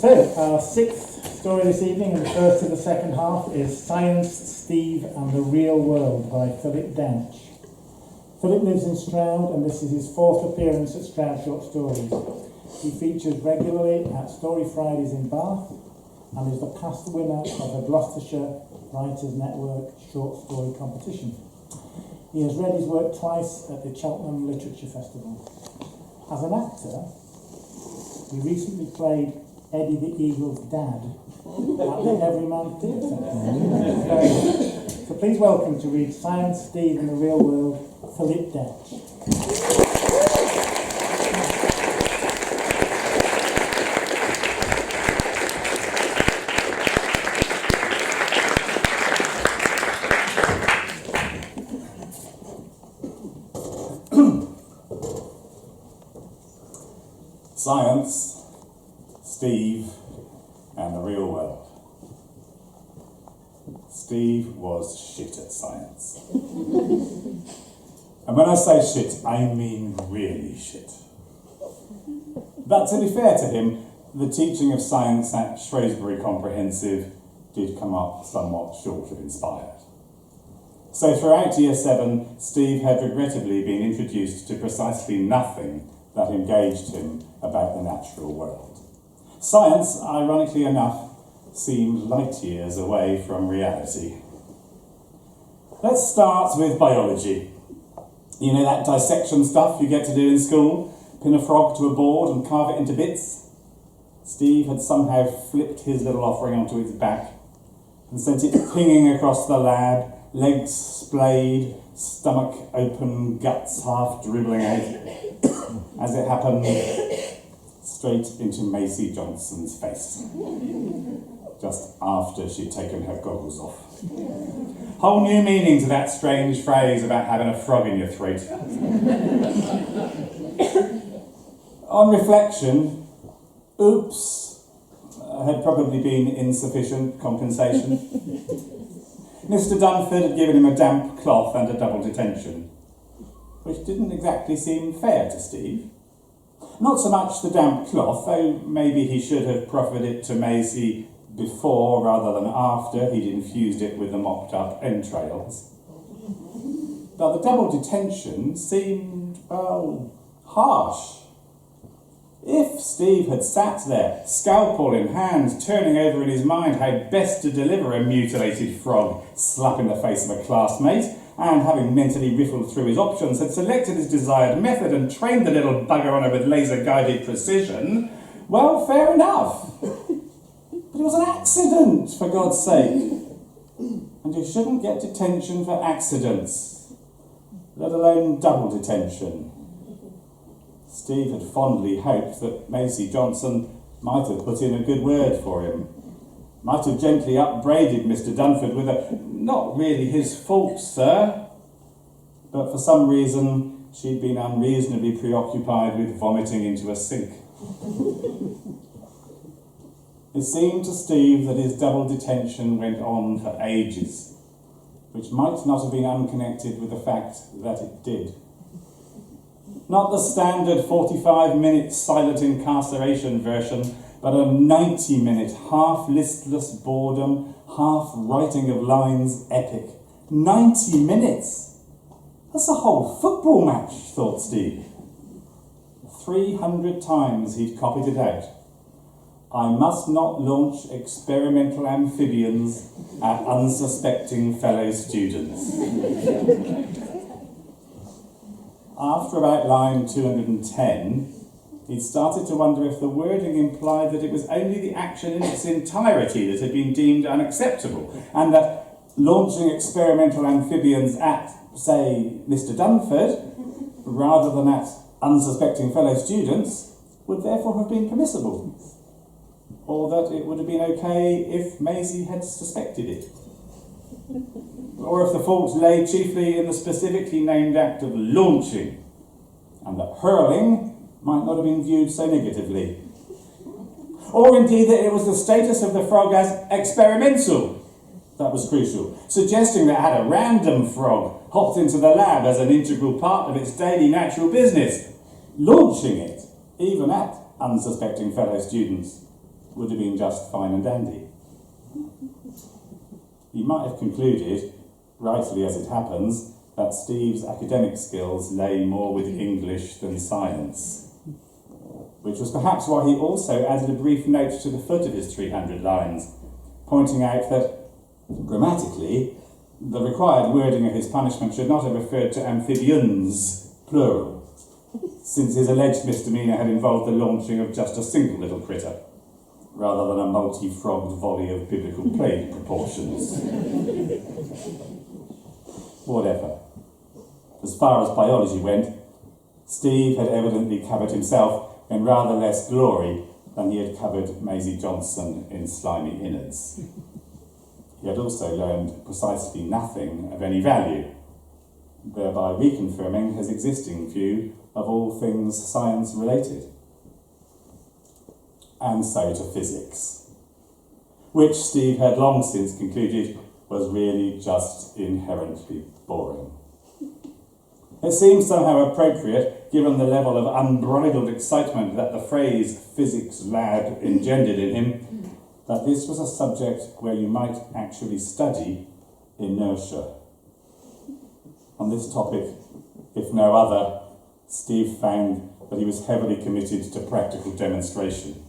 So, our sixth story this evening, and the first of the second half, is Science, Steve and the Real World by Philip Douch. Philip lives in Stroud, and this is his fourth appearance at Stroud Short Stories. He features regularly at Story Fridays in Bath, and is the past winner of the Gloucestershire Writers' Network Short Story Competition. He has read his work twice at the Cheltenham Literature Festival. As an actor, he recently played Eddie the Eagle's dad at the Everyman Theatre. So please welcome to read Science, Steve and the Real World, Philip Douch. Science, Steve, and the Real World. Steve was shit at science. And when I say shit, I mean really shit. But to be fair to him, the teaching of science at Shrewsbury Comprehensive did come up somewhat short of inspired. So throughout Year 7, Steve had regrettably been introduced to precisely nothing that engaged him about the natural world. Science, ironically enough, seemed light years away from reality. Let's start with biology. You know that dissection stuff you get to do in school? Pin a frog to a board and carve it into bits? Steve had somehow flipped his little offering onto its back and sent it pinging across the lab, legs splayed, stomach open, guts half dribbling out. As it happened, straight into Maisie Johnson's face, just after she'd taken her goggles off. Whole new meaning to that strange phrase about having a frog in your throat. On reflection, oops had probably been insufficient compensation. Mr. Dunford had given him a damp cloth and a double detention, which didn't exactly seem fair to Steve. Not so much the damp cloth, though maybe he should have proffered it to Maisie before rather than after he'd infused it with the mopped up entrails. But the double detention seemed, well, harsh. If Steve had sat there, scalpel in hand, turning over in his mind how best to deliver a mutilated frog slap in the face of a classmate, and having mentally riffled through his options, had selected his desired method and trained the little bugger on her with laser-guided precision, well, fair enough. But it was an accident, for God's sake. And you shouldn't get detention for accidents, let alone double detention. Steve had fondly hoped that Maisie Johnson might have put in a good word for him, might have gently upbraided Mr. Dunford with a "not really his fault, sir," but for some reason she'd been unreasonably preoccupied with vomiting into a sink. It seemed to Steve that his double detention went on for ages, which might not have been unconnected with the fact that it did. Not the standard 45-minute silent incarceration version, but a 90-minute half-listless boredom, half-writing of lines epic. 90 minutes! That's a whole football match, thought Steve. 300 times he'd copied it out. I must not launch experimental amphibians at unsuspecting fellow students. After about line 210, he'd started to wonder if the wording implied that it was only the action in its entirety that had been deemed unacceptable, and that launching experimental amphibians at, say, Mr. Dunford, rather than at unsuspecting fellow students, would therefore have been permissible, or that it would have been okay if Maisie had suspected it, or if the fault lay chiefly in the specifically named act of launching, and that hurling might not have been viewed so negatively. Or indeed that it was the status of the frog as experimental that was crucial, suggesting that had a random frog hopped into the lab as an integral part of its daily natural business, launching it, even at unsuspecting fellow students, would have been just fine and dandy. He might have concluded, rightly as it happens, that Steve's academic skills lay more with English than science, which was perhaps why he also added a brief note to the foot of his 300 lines, pointing out that, grammatically, the required wording of his punishment should not have referred to amphibians, plural, since his alleged misdemeanour had involved the launching of just a single little critter, rather than a multi-frogged volley of biblical plague proportions. Whatever. As far as biology went, Steve had evidently covered himself in rather less glory than he had covered Maisie Johnson in slimy innards. He had also learned precisely nothing of any value, thereby reconfirming his existing view of all things science-related. And so to physics, which Steve had long since concluded was really just inherently boring. It seems somehow appropriate, given the level of unbridled excitement that the phrase physics lad engendered in him, that this was a subject where you might actually study inertia. On this topic, if no other, Steve found that he was heavily committed to practical demonstration.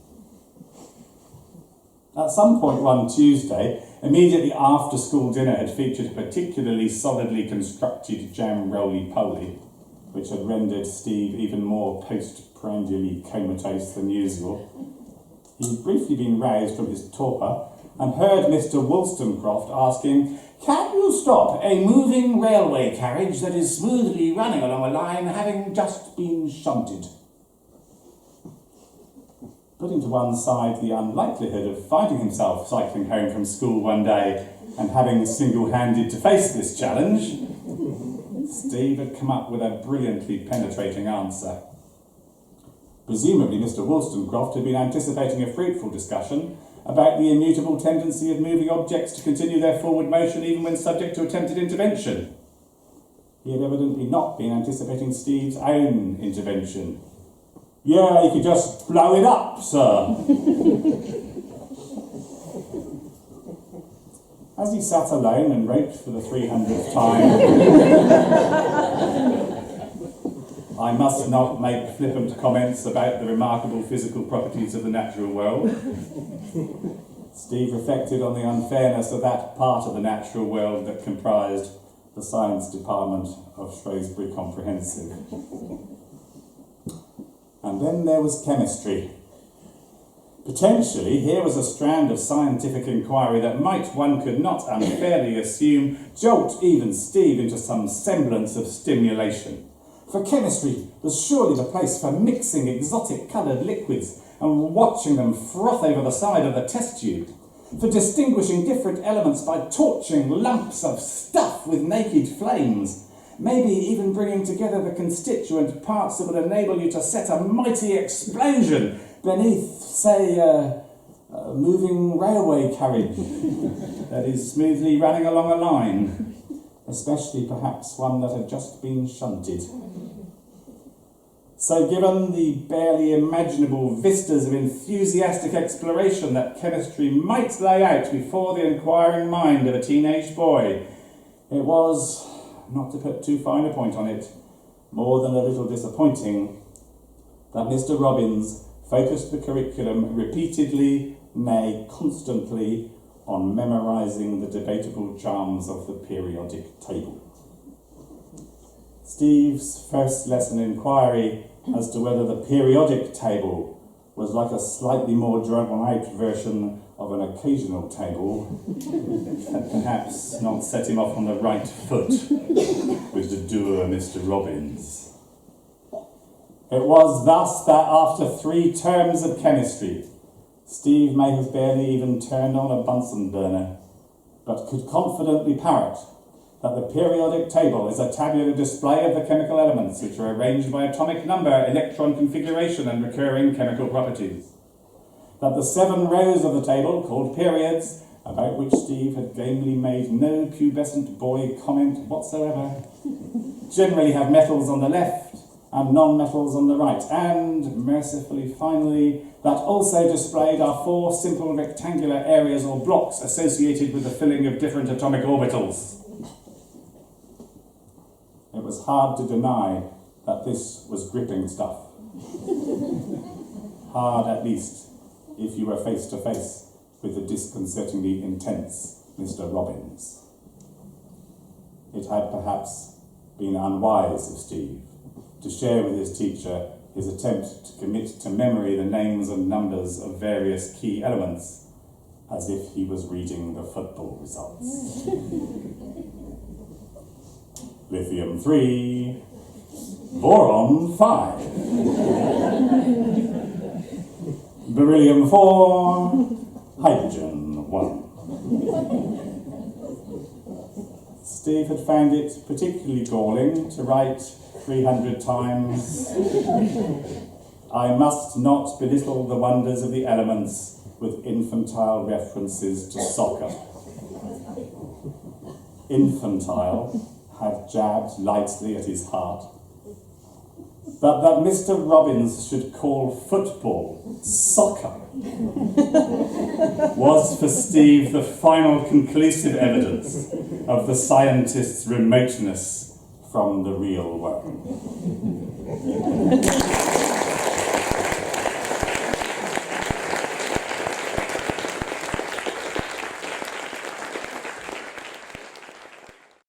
At some point one Tuesday, immediately after school dinner had featured a particularly solidly constructed jam roly-poly, which had rendered Steve even more postprandially comatose than usual, he had briefly been roused from his torpor and heard Mr. Wollstonecroft asking, "Can you stop a moving railway carriage that is smoothly running along a line having just been shunted?" Putting to one side the unlikelihood of finding himself cycling home from school one day and having single-handed to face this challenge, Steve had come up with a brilliantly penetrating answer. Presumably Mr. Wollstonecroft had been anticipating a fruitful discussion about the immutable tendency of moving objects to continue their forward motion even when subject to attempted intervention. He had evidently not been anticipating Steve's own intervention. "Yeah, you could just blow it up, sir." As he sat alone and wrote for the 300th time, "I must not make flippant comments about the remarkable physical properties of the natural world," Steve reflected on the unfairness of that part of the natural world that comprised the science department of Shrewsbury Comprehensive. And then there was chemistry. Potentially, here was a strand of scientific inquiry that might, one could not unfairly assume, jolt even Steve into some semblance of stimulation. For chemistry was surely the place for mixing exotic coloured liquids and watching them froth over the side of the test tube, for distinguishing different elements by torching lumps of stuff with naked flames, maybe even bringing together the constituent parts that would enable you to set a mighty explosion beneath, say, a moving railway carriage that is smoothly running along a line, especially perhaps one that had just been shunted. So given the barely imaginable vistas of enthusiastic exploration that chemistry might lay out before the inquiring mind of a teenage boy, it was, not to put too fine a point on it, more than a little disappointing that Mr. Robbins focused the curriculum repeatedly, nay constantly, on memorising the debatable charms of the periodic table. Steve's first lesson inquiry as to whether the periodic table was like a slightly more drawn-out version of an occasional table had perhaps not set him off on the right foot with the dour Mr. Robbins. It was thus that after 3 terms of chemistry, Steve may have barely even turned on a Bunsen burner, but could confidently parrot that the periodic table is a tabular display of the chemical elements which are arranged by atomic number, electron configuration and recurring chemical properties. That the 7 rows of the table, called periods, about which Steve had gamely made no pubescent boy comment whatsoever, generally have metals on the left and non-metals on the right, and, mercifully finally, that also displayed our 4 simple rectangular areas or blocks associated with the filling of different atomic orbitals. It was hard to deny that this was gripping stuff. Hard, at least, if you were face to face with the disconcertingly intense Mr. Robbins. It had perhaps been unwise of Steve to share with his teacher his attempt to commit to memory the names and numbers of various key elements, as if he was reading the football results. Lithium 3, boron 5, beryllium 4, hydrogen 1. Steve had found it particularly galling to write 300 times, "I must not belittle the wonders of the elements with infantile references to soccer." Infantile had jabbed lightly at his heart. But that Mr. Robbins should call football soccer was for Steve the final conclusive evidence of the scientist's remoteness from the real world.